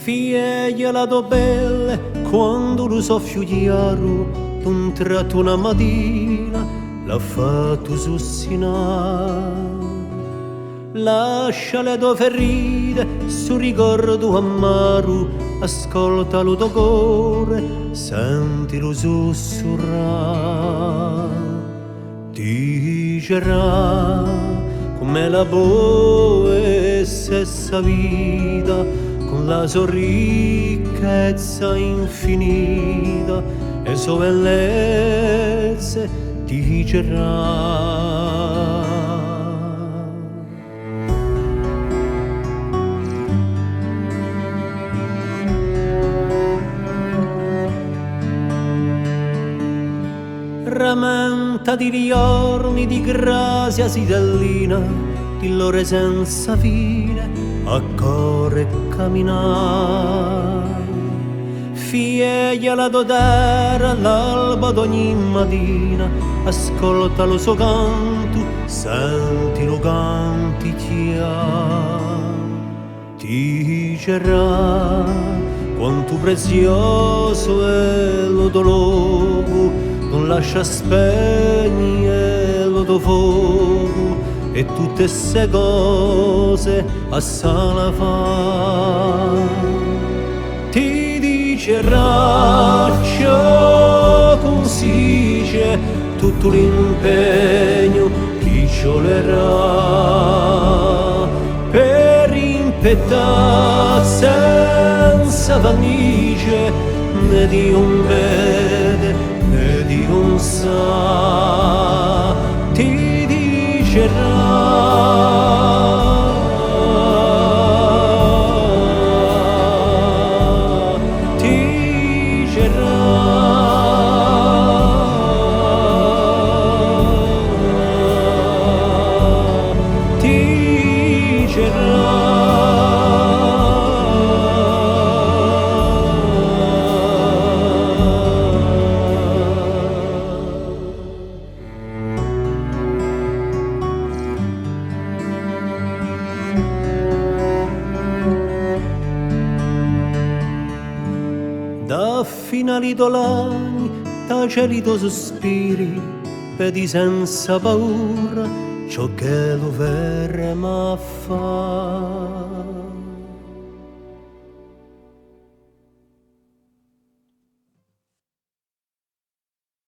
Fieglia do belle, quando lo soffio chiaro, d'un tratto una mattina l'ha fatto sussinare. Lasciale do ferite, su ricordo amaro, ascoltalo do cuore, sentilo sussurrare. Dicerà come la boe stessa vita, con la sua ricchezza infinita e sue bellezze dicerà. Ramenta di riorni di grazia sidellina, di loro senza fine a core camminare. Figlia la dodera all'alba d'ogni mattina, ascolta lo suo canto, senti lo canticchia. Dicerà quanto prezioso è lo dolore, non lascia spegnere lo tuo fuoco, e tutte se cose a sala fa. Ti dicerà ciò così c'è tutto l'impegno che ciolerà per impettare senza vanice né di un vede né di un sa. Ti dicerà da finali dolani, da celito sospiri, vedi senza paura ciò che lo verremo a fare.